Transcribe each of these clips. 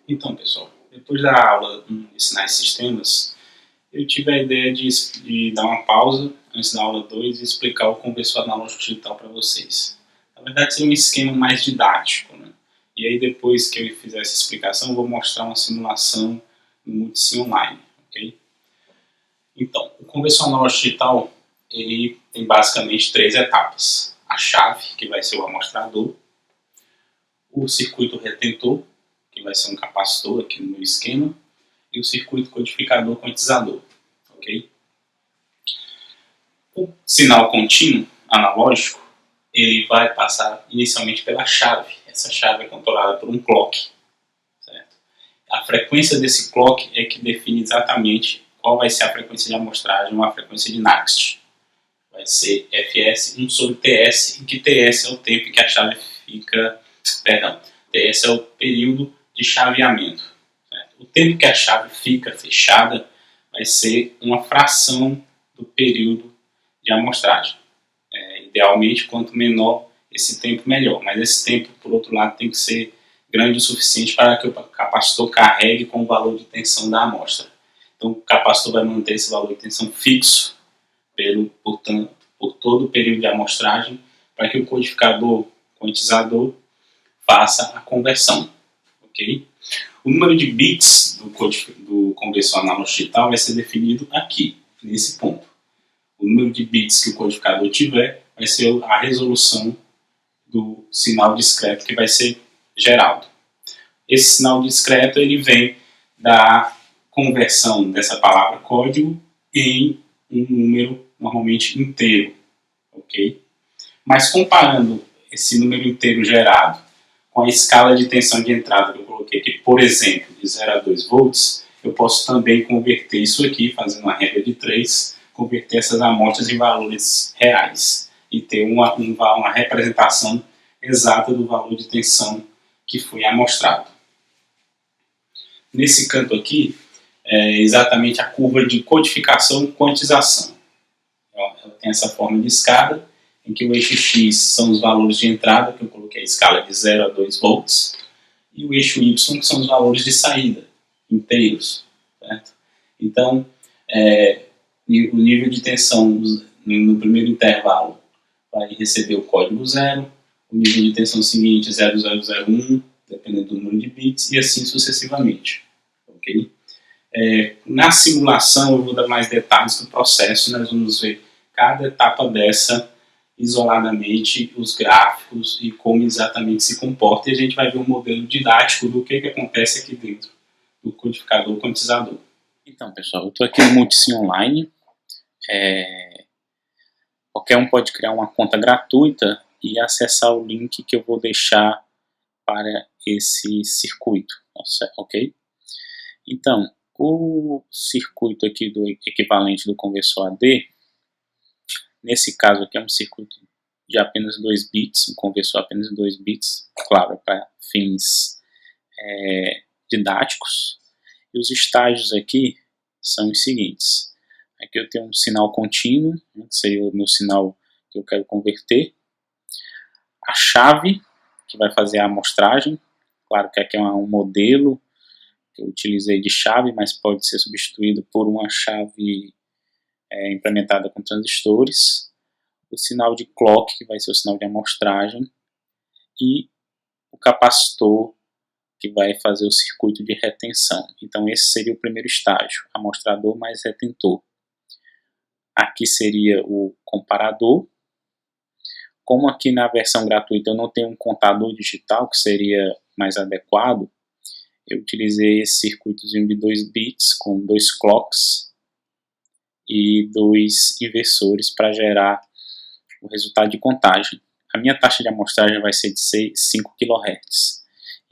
Então, pessoal, depois da aula de sinais e sistemas, eu tive a ideia de dar uma pausa antes da aula 2 e explicar o conversor analógico digital para vocês. Na verdade, seria um esquema mais didático, né? E aí, depois que eu fizer essa explicação, eu vou mostrar uma simulação no Multisim Online, ok? Então, o conversor analógico digital, ele tem basicamente 3 etapas. A chave, que vai ser o amostrador, o circuito retentor, que vai ser um capacitor aqui no meu esquema, e o circuito codificador quantizador, ok? O sinal contínuo analógico, ele vai passar inicialmente pela chave. Essa chave é controlada por um clock, certo? A frequência desse clock é que define exatamente qual vai ser a frequência de amostragem ou a frequência de Next. Vai ser Fs 1 sobre Ts, em que Ts é o tempo em que a chave fica... Perdão, Ts é o período de chaveamento. Certo? O tempo que a chave fica fechada vai ser uma fração do período de amostragem. Idealmente, quanto menor esse tempo, melhor. Mas esse tempo, por outro lado, tem que ser grande o suficiente para que o capacitor carregue com o valor de tensão da amostra. Então, o capacitor vai manter esse valor de tensão fixo por todo o período de amostragem, para que o codificador quantizador faça a conversão. Okay? O número de bits do conversor analógico digital vai ser definido aqui, nesse ponto. O número de bits que o codificador tiver vai ser a resolução do sinal discreto que vai ser gerado. Esse sinal discreto ele vem da conversão dessa palavra código em um número normalmente inteiro, ok? Mas comparando esse número inteiro gerado com a escala de tensão de entrada que eu coloquei aqui, por exemplo, de 0 a 2 volts, eu posso também converter isso aqui, fazendo uma regra de 3, converter essas amostras em valores reais e ter uma representação exata do valor de tensão que foi amostrado. Nesse canto aqui, é exatamente a curva de codificação e quantização. Ela tem essa forma de escada, em que o eixo X são os valores de entrada, que eu coloquei a escala de 0 a 2 volts, e o eixo Y, que são os valores de saída, inteiros. Certo? Então, o nível de tensão no primeiro intervalo vai receber o código 0, o nível de tensão seguinte 0001, dependendo do número de bits, e assim sucessivamente. Okay? Na simulação eu vou dar mais detalhes do processo, nós vamos ver cada etapa dessa isoladamente, os gráficos e como exatamente se comporta, e a gente vai ver um modelo didático do que acontece aqui dentro do codificador quantizador. Então, pessoal, eu estou aqui no Multisim Online. Qualquer um pode criar uma conta gratuita e acessar o link que eu vou deixar para esse circuito, ok? Então, o circuito aqui do equivalente do conversor AD, nesse caso aqui é um circuito de apenas 2 bits, um conversor apenas de 2 bits, claro, para fins didáticos. E os estágios aqui são os seguintes. Aqui eu tenho um sinal contínuo, que seria o meu sinal que eu quero converter. A chave, que vai fazer a amostragem. Claro que aqui é um modelo que eu utilizei de chave, mas pode ser substituído por uma chave implementada com transistores. O sinal de clock, que vai ser o sinal de amostragem. E o capacitor, que vai fazer o circuito de retenção. Então esse seria o primeiro estágio, amostrador mais retentor. Aqui seria o comparador. Como aqui na versão gratuita eu não tenho um contador digital, que seria mais adequado, eu utilizei esse circuitozinho de 2 bits com 2 clocks e 2 inversores para gerar o resultado de contagem. A minha taxa de amostragem vai ser de 5 kHz.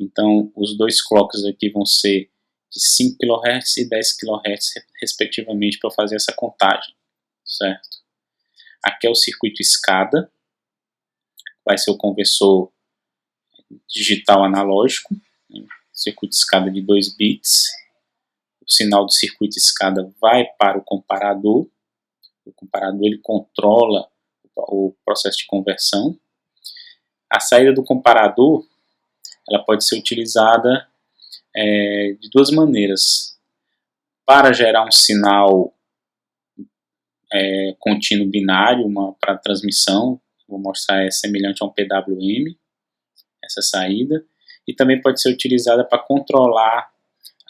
Então os 2 clocks aqui vão ser de 5 kHz e 10 kHz respectivamente para fazer essa contagem. Certo? Aqui é o circuito escada, vai ser o conversor digital analógico, circuito escada de 2 bits. O sinal do circuito escada vai para o comparador ele controla o processo de conversão. A saída do comparador ela pode ser utilizada de duas maneiras. Para gerar um sinal contínuo binário para transmissão, vou mostrar, é semelhante a um PWM, essa saída, e também pode ser utilizada para controlar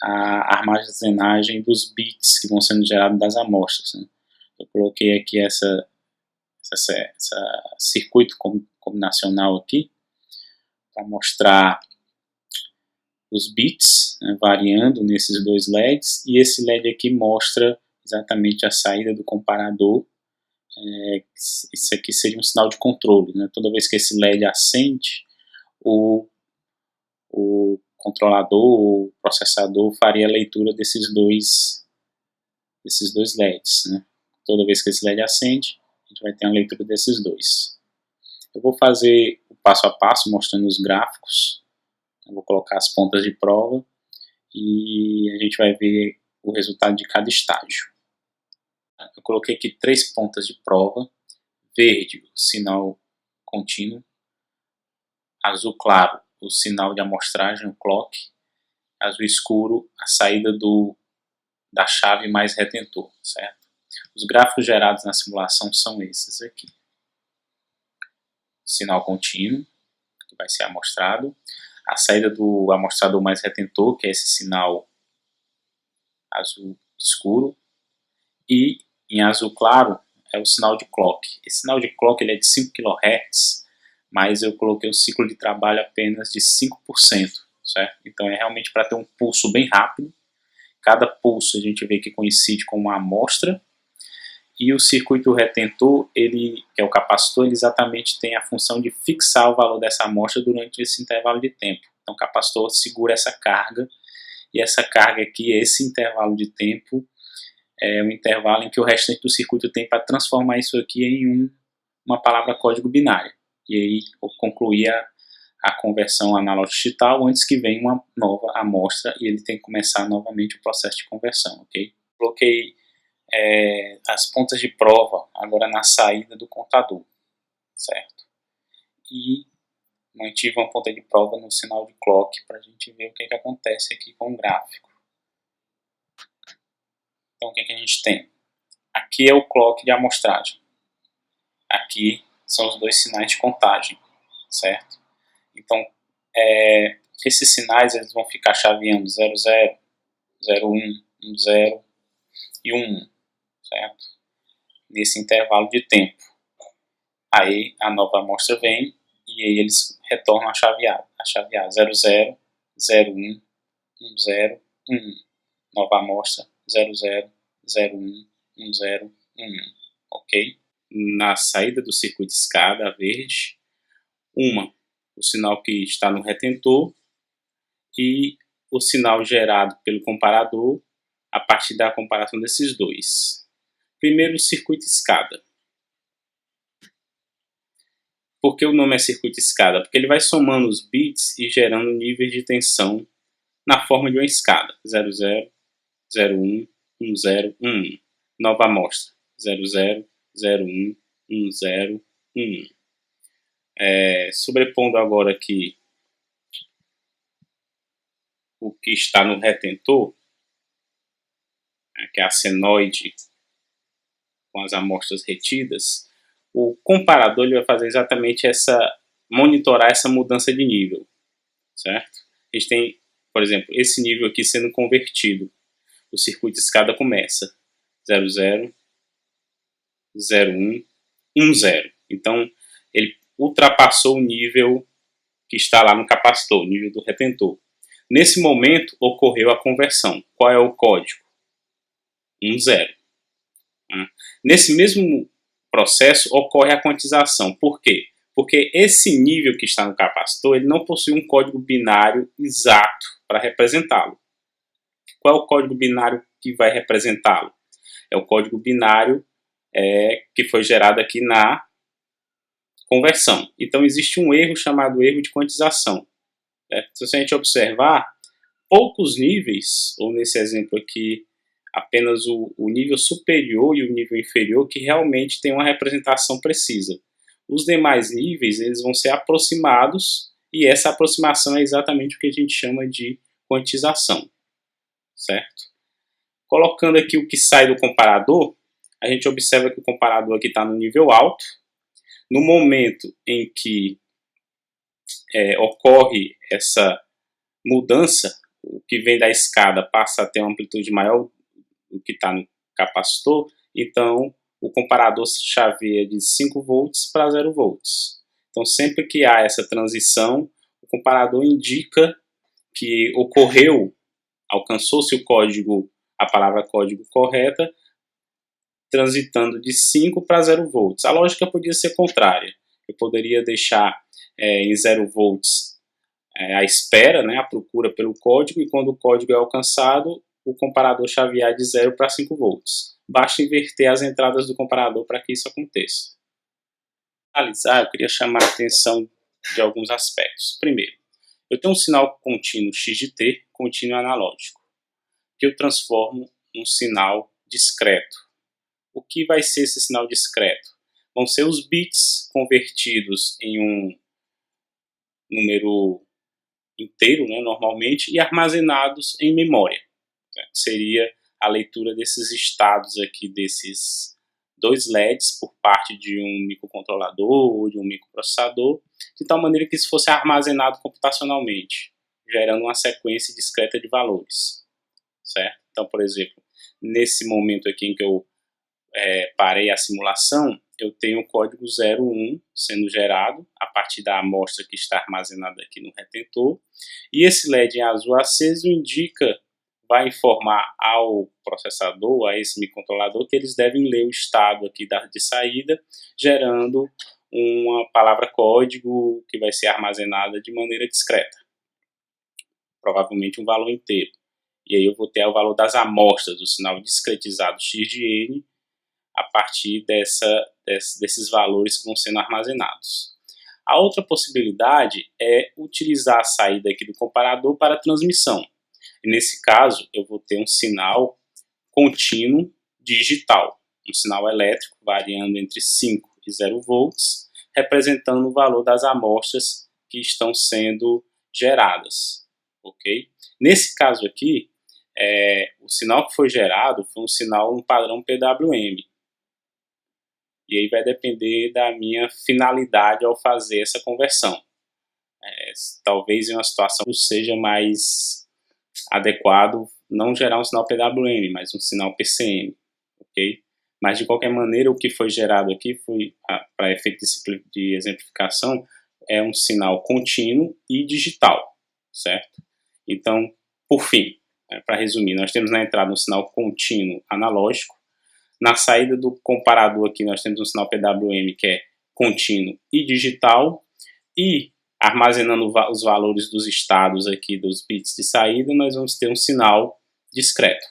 a armazenagem dos bits que vão sendo gerados das amostras, né? Eu coloquei aqui essa circuito combinacional aqui para mostrar os bits, né, variando nesses dois LEDs, e esse LED aqui mostra exatamente a saída do comparador. Isso aqui seria um sinal de controle, né? Toda vez que esse LED acende, o controlador, o processador faria a leitura desses dois LEDs, né? Toda vez que esse LED acende, a gente vai ter a leitura desses dois. Eu vou fazer o passo a passo mostrando os gráficos. Eu vou colocar as pontas de prova e a gente vai ver o resultado de cada estágio. Eu coloquei aqui 3 pontas de prova. Verde, o sinal contínuo. Azul claro, o sinal de amostragem, o clock. Azul escuro, a saída da chave mais retentor, certo? Os gráficos gerados na simulação são esses aqui. Sinal contínuo, que vai ser amostrado. A saída do amostrador mais retentor, que é esse sinal azul escuro. E em azul claro é o sinal de clock. Esse sinal de clock ele é de 5 kHz, mas eu coloquei um ciclo de trabalho apenas de 5%, certo? Então é realmente para ter um pulso bem rápido. Cada pulso a gente vê que coincide com uma amostra. E o circuito retentor, que é o capacitor, ele exatamente tem a função de fixar o valor dessa amostra durante esse intervalo de tempo. Então o capacitor segura essa carga, e essa carga aqui, esse intervalo de tempo, é um intervalo em que o restante do circuito tem para transformar isso aqui em uma palavra código binário. E aí concluir a conversão analógico-digital antes que venha uma nova amostra e ele tem que começar novamente o processo de conversão, ok? Coloquei as pontas de prova agora na saída do contador, certo? E mantive uma ponta de prova no sinal de clock para a gente ver o que acontece aqui com o gráfico. Então o que a gente tem? Aqui é o clock de amostragem. Aqui são os dois sinais de contagem, certo? Então esses sinais eles vão ficar chaveando 00, 01, 10 e 11, certo? Nesse intervalo de tempo. Aí a nova amostra vem e aí eles retornam a chavear 00, 01, 10, 11. Nova amostra 00, 01, 10, 11. Ok? Na saída do circuito escada verde, o sinal que está no retentor e o sinal gerado pelo comparador a partir da comparação desses dois. Primeiro, o circuito escada. Por que o nome é circuito escada? Porque ele vai somando os bits e gerando níveis de tensão na forma de uma escada. 00, 01, 10, 11. Nova amostra. 00, 01, 10, 11. Sobrepondo agora aqui o que está no retentor, que é a senoide com as amostras retidas, o comparador ele vai fazer exatamente monitorar essa mudança de nível, certo? A gente tem, por exemplo, esse nível aqui sendo convertido. O circuito escada começa 00, 01, 10. Então, ele ultrapassou o nível que está lá no capacitor, o nível do retentor. Nesse momento, ocorreu a conversão. Qual é o código? 10. Nesse mesmo processo, ocorre a quantização. Por quê? Porque esse nível que está no capacitor, ele não possui um código binário exato para representá-lo. Qual é o código binário que vai representá-lo? É o código binário que foi gerado aqui na conversão. Então, existe um erro chamado erro de quantização. Então, se a gente observar, poucos níveis, ou nesse exemplo aqui, apenas o nível superior e o nível inferior, que realmente tem uma representação precisa. Os demais níveis eles vão ser aproximados, e essa aproximação é exatamente o que a gente chama de quantização, certo? Colocando aqui o que sai do comparador, a gente observa que o comparador aqui está no nível alto. No momento em que ocorre essa mudança, o que vem da escada passa a ter uma amplitude maior do que está no capacitor, então o comparador chaveia de 5 volts para 0 volts. Então sempre que há essa transição, o comparador indica que ocorreu, alcançou-se o código, a palavra código correta, transitando de 5 para 0 volts. A lógica podia ser contrária. Eu poderia deixar em 0 volts a espera, né, a procura pelo código, e quando o código é alcançado, o comparador chavear de 0 para 5 volts. Basta inverter as entradas do comparador para que isso aconteça. Para analisar, eu queria chamar a atenção de alguns aspectos. Primeiro, eu tenho um sinal contínuo x de t, contínuo analógico, que eu transformo num sinal discreto. O que vai ser esse sinal discreto? Vão ser os bits convertidos em um número inteiro, né, normalmente, e armazenados em memória. Certo? Seria a leitura desses estados aqui, desses dois LEDs por parte de um microcontrolador ou de um microprocessador, de tal maneira que isso fosse armazenado computacionalmente, gerando uma sequência discreta de valores. Certo? Então, por exemplo, nesse momento aqui em que eu parei a simulação, eu tenho o código 01 sendo gerado a partir da amostra que está armazenada aqui no retentor, e esse LED em azul aceso vai informar ao processador, a esse microcontrolador, que eles devem ler o estado aqui de saída, gerando uma palavra código que vai ser armazenada de maneira discreta, provavelmente um valor inteiro. E aí eu vou ter o valor das amostras do sinal discretizado x de n a partir desses valores que vão sendo armazenados. A outra possibilidade é utilizar a saída aqui do comparador para a transmissão. E nesse caso, eu vou ter um sinal contínuo digital, um sinal elétrico variando entre 5 e 0 volts, representando o valor das amostras que estão sendo geradas. Okay? Nesse caso aqui, o sinal que foi gerado foi um sinal no padrão PWM. E aí vai depender da minha finalidade ao fazer essa conversão. Talvez em uma situação seja mais adequado não gerar um sinal PWM, mas um sinal PCM, ok? Mas de qualquer maneira, o que foi gerado aqui foi, para efeito de exemplificação, é um sinal contínuo e digital, certo? Então, por fim, para resumir, nós temos na entrada um sinal contínuo analógico, na saída do comparador aqui nós temos um sinal PWM que é contínuo e digital, e armazenando os valores dos estados aqui dos bits de saída, nós vamos ter um sinal discreto.